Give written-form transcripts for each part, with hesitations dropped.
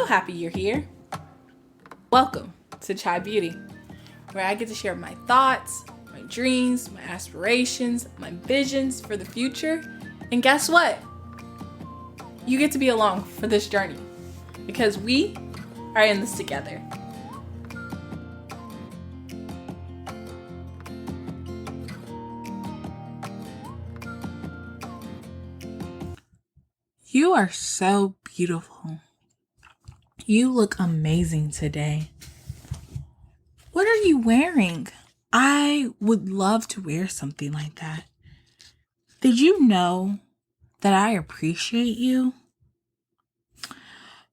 happy you're here. Welcome to Chai Beauty, where I get to share my thoughts, my dreams, my aspirations, my visions for the future. And guess what? You get to be along for this journey because we are in this together. You are so beautiful. You look amazing today. What are you wearing? I would love to wear something like that. Did you know that I appreciate you?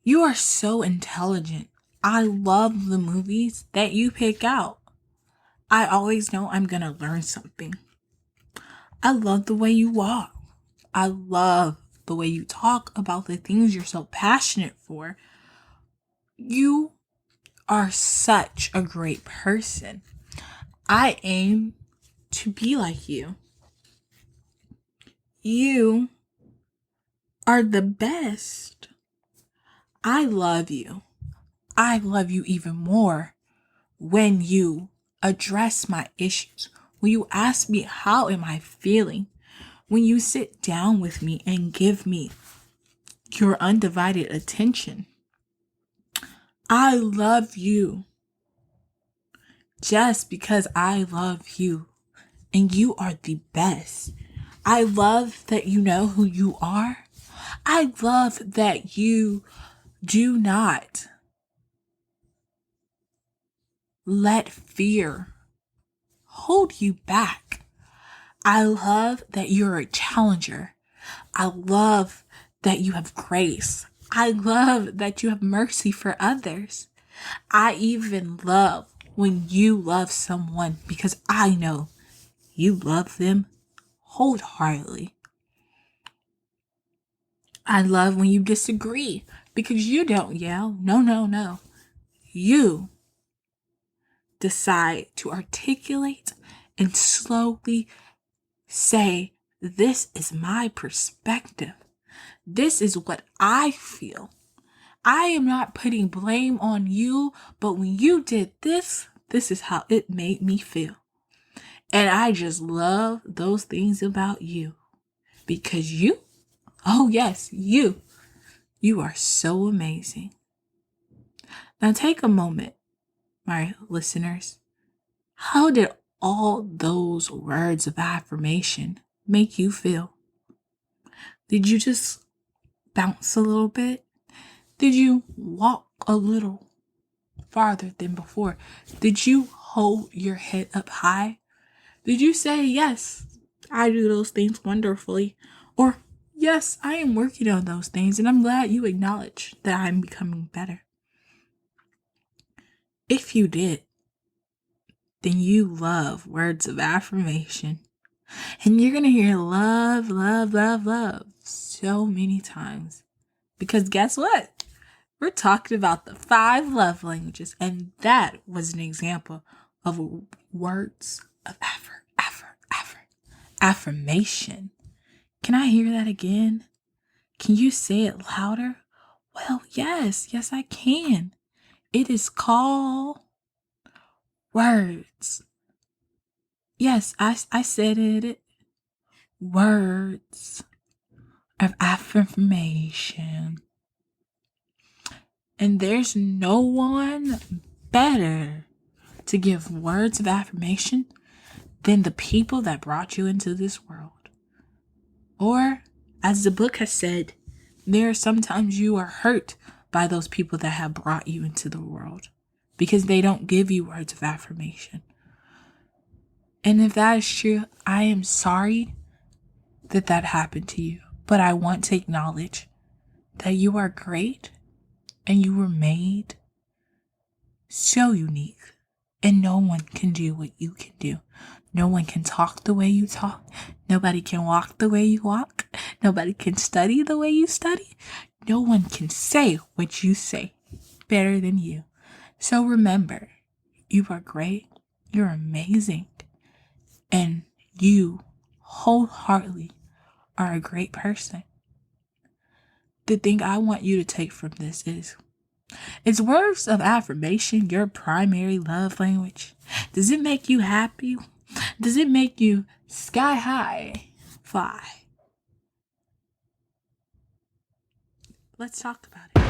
You are so intelligent. I love the movies that you pick out. I always know I'm going to learn something. I love the way you walk. I love the way you talk about the things you're so passionate for. You are such a great person. I aim to be like you. You are the best. I love you. I love you even more when you address my issues, when you ask me how am I feeling, when you sit down with me and give me your undivided attention. I love you just because I love you, and you are the best. I love that you know who you are. I love that you do not let fear hold you back. I love that you're a challenger. I love that you have grace. I love that you have mercy for others. I even love when you love someone because I know you love them wholeheartedly. I love when you disagree because you don't yell. No. You decide to articulate and slowly say, this is my perspective. This is what I feel. I am not putting blame on you, but when you did this is how it made me feel. And I just love those things about you because you, oh yes, you are so amazing. Now take a moment, my listeners. How did all those words of affirmation make you feel? Did you just bounce a little bit? Did you walk a little farther than before? Did you hold your head up high? Did you say, yes, I do those things wonderfully? Or, yes, I am working on those things and I'm glad you acknowledge that I'm becoming better. If you did, then you love words of affirmation. And you're going to hear love, love, love, love so many times. Because guess what? We're talking about the 5 love languages. And that was an example of words of affirmation. Can I hear that again? Can you say it louder? Well, yes, I can. It is called words. Yes, I said it. Words of affirmation. And there's no one better to give words of affirmation than the people that brought you into this world. Or, as the book has said, there are sometimes you are hurt by those people that have brought you into the world because they don't give you words of affirmation. And if that is true, I am sorry that happened to you. But I want to acknowledge that you are great and you were made so unique. And no one can do what you can do. No one can talk the way you talk. Nobody can walk the way you walk. Nobody can study the way you study. No one can say what you say better than you. So remember, you are great. You're amazing. And you wholeheartedly are a great person. The thing I want you to take from this is Is words of affirmation your primary love language? Does it make you happy? Does it make you sky high fly? Let's talk about it.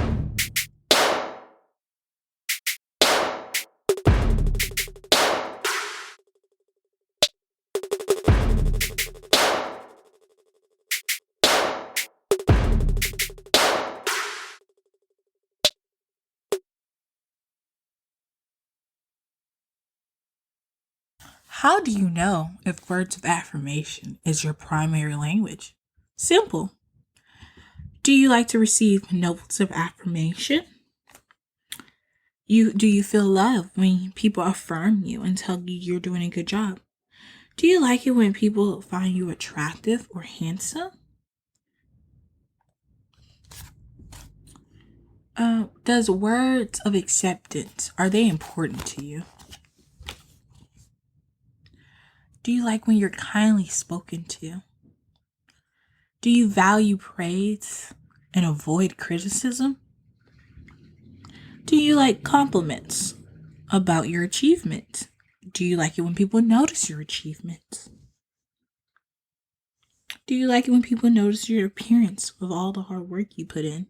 How do you know if words of affirmation is your primary language? Simple. Do you like to receive notes of affirmation? Do you feel love when people affirm you and tell you you're doing a good job? Do you like it when people find you attractive or handsome? Does words of acceptance, are they important to you? Do you like when you're kindly spoken to? Do you value praise and avoid criticism? Do you like compliments about your achievements? Do you like it when people notice your achievements? Do you like it when people notice your appearance with all the hard work you put in?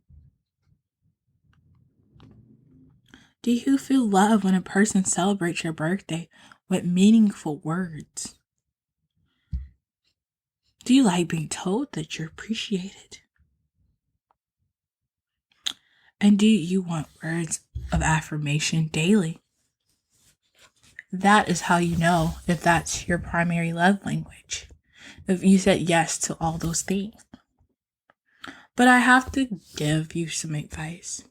Do you feel love when a person celebrates your birthday with meaningful words? Do you like being told that you're appreciated? And do you want words of affirmation daily? That is how you know if that's your primary love language. If you said yes to all those things. But I have to give you some advice.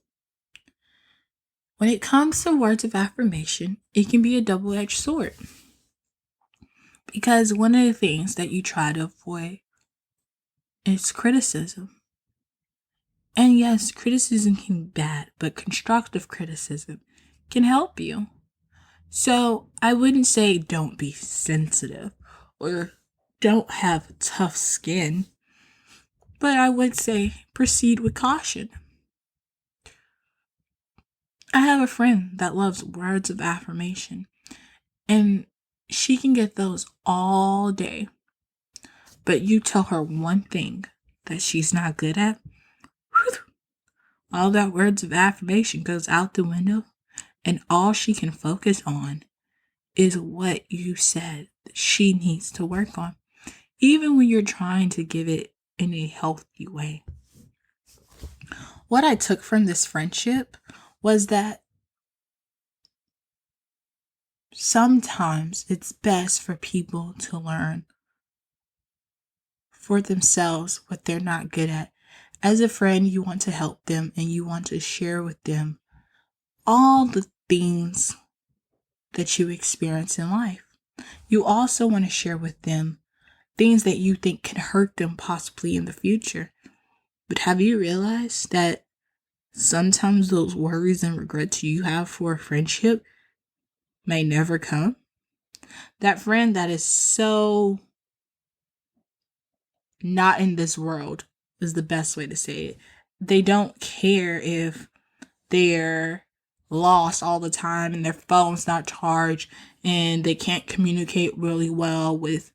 When it comes to words of affirmation, it can be a double-edged sword. Because one of the things that you try to avoid is criticism. And yes, criticism can be bad, but constructive criticism can help you. So I wouldn't say don't be sensitive or don't have tough skin, but I would say proceed with caution. I have a friend that loves words of affirmation, and she can get those all day. But you tell her one thing that she's not good at, all that words of affirmation goes out the window, and all she can focus on is what you said that she needs to work on, even when you're trying to give it in a healthy way. What I took from this friendship was that sometimes it's best for people to learn for themselves what they're not good at. As a friend, you want to help them and you want to share with them all the things that you experience in life. You also want to share with them things that you think can hurt them possibly in the future. But have you realized that sometimes those worries and regrets you have for a friendship may never come? That friend that is so not in this world is the best way to say it. They don't care if they're lost all the time and their phone's not charged and they can't communicate really well with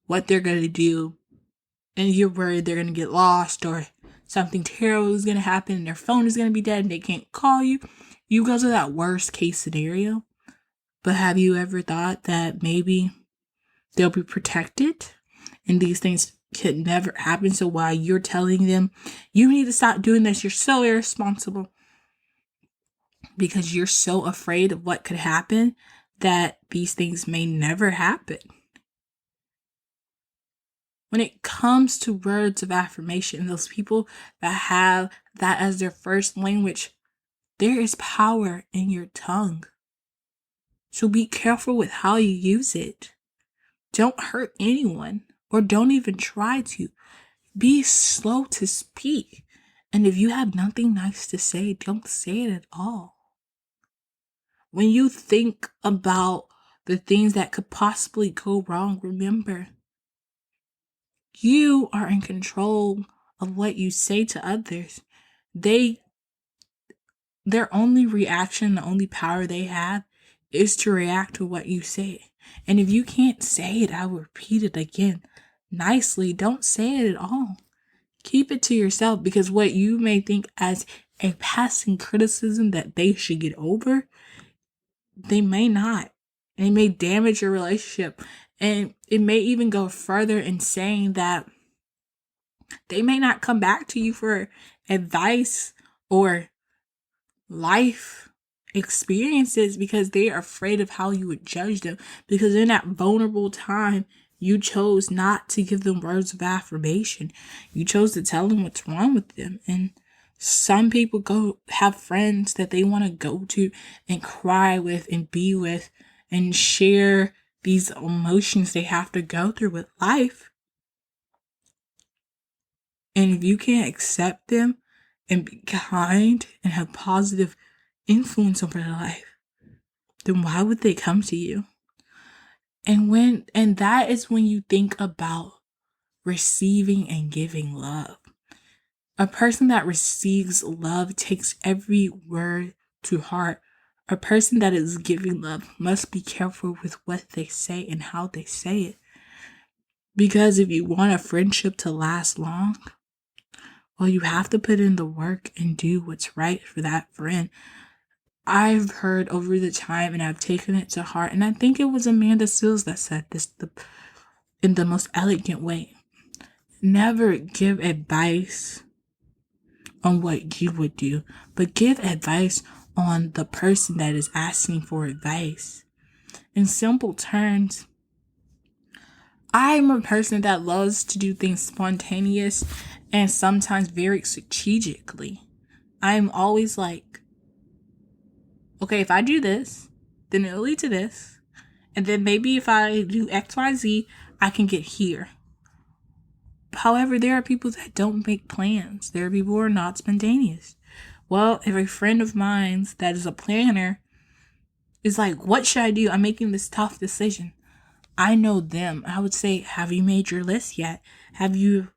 what they're going to do, and you're worried they're going to get lost or something terrible is going to happen and their phone is going to be dead and they can't call you. You go to that worst case scenario. But have you ever thought that maybe they'll be protected and these things could never happen? So while you're telling them you need to stop doing this, you're so irresponsible because you're so afraid of what could happen that these things may never happen. When it comes to words of affirmation, those people that have that as their first language, there is power in your tongue. So be careful with how you use it. Don't hurt anyone, or don't even try to. Be slow to speak. And if you have nothing nice to say, don't say it at all. When you think about the things that could possibly go wrong, remember, you are in control of what you say to others. They their only reaction, the only power they have is to react to what you say. And if you can't say it, I will repeat it again nicely. Don't say it at all. Keep it to yourself, because what you may think as a passing criticism that they should get over, they may not. They may damage your relationship. And it may even go further in saying that they may not come back to you for advice or life experiences because they are afraid of how you would judge them. Because in that vulnerable time, you chose not to give them words of affirmation. You chose to tell them what's wrong with them. And some people go have friends that they want to go to and cry with and be with and share these emotions they have to go through with life. And if you can't accept them and be kind and have positive influence over their life, then why would they come to you? And that is when you think about receiving and giving love. A person that receives love takes every word to heart. A person that is giving love must be careful with what they say and how they say it. Because if you want a friendship to last long, well, you have to put in the work and do what's right for that friend. I've heard over the time and I've taken it to heart, and I think it was Amanda Seales that said this in the most elegant way. Never give advice on what you would do, but give advice on the person that is asking for advice. In simple terms, I'm a person that loves to do things spontaneous and sometimes very strategically. I'm always like, okay, if I do this, then it'll lead to this. And then maybe if I do X, Y, Z, I can get here. However, there are people that don't make plans. There are people who are not spontaneous. Well, if a friend of mine that is a planner is like, what should I do? I'm making this tough decision. I know them. I would say, have you made your list yet? Have you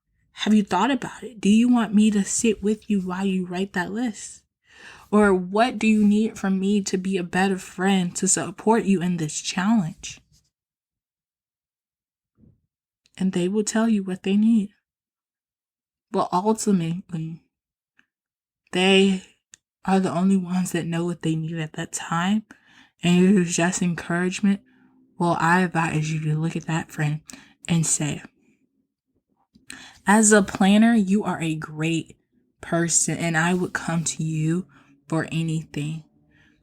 thought about it? Do you want me to sit with you while you write that list? Or what do you need from me to be a better friend to support you in this challenge? And they will tell you what they need. But ultimately, they are the only ones that know what they need at that time. And if it's just encouragement, well, I advise you to look at that friend and say, as a planner, you are a great person and I would come to you for anything.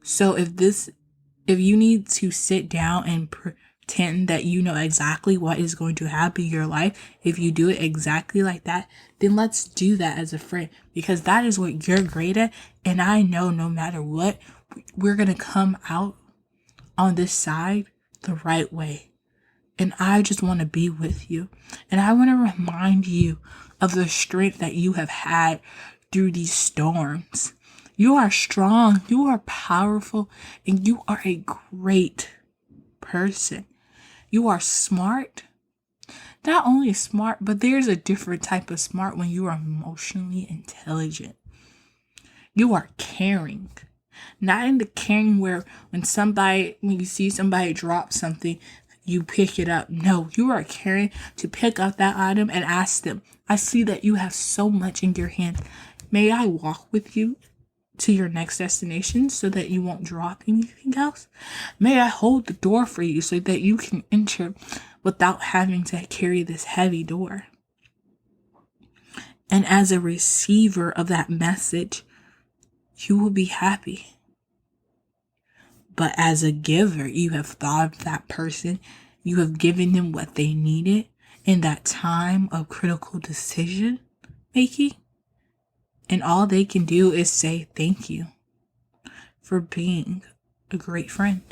So if you need to sit down and pretend that you know exactly what is going to happen in your life, if you do it exactly like that, then let's do that as a friend, because that is what you're great at. And I know no matter what, we're going to come out on this side the right way. And I just want to be with you. And I want to remind you of the strength that you have had through these storms. You are strong, you are powerful, and you are a great person. You are smart. Not only smart, but there's a different type of smart when you are emotionally intelligent. You are caring. Not in the caring where when you see somebody drop something, you pick it up. No, you are caring to pick up that item and ask them, I see that you have so much in your hand. May I walk with you to your next destination so that you won't drop anything else? May I hold the door for you so that you can enter without having to carry this heavy door? And as a receiver of that message, you will be happy. But as a giver, you have thought of that person. You have given them what they needed in that time of critical decision making. And all they can do is say thank you for being a great friend.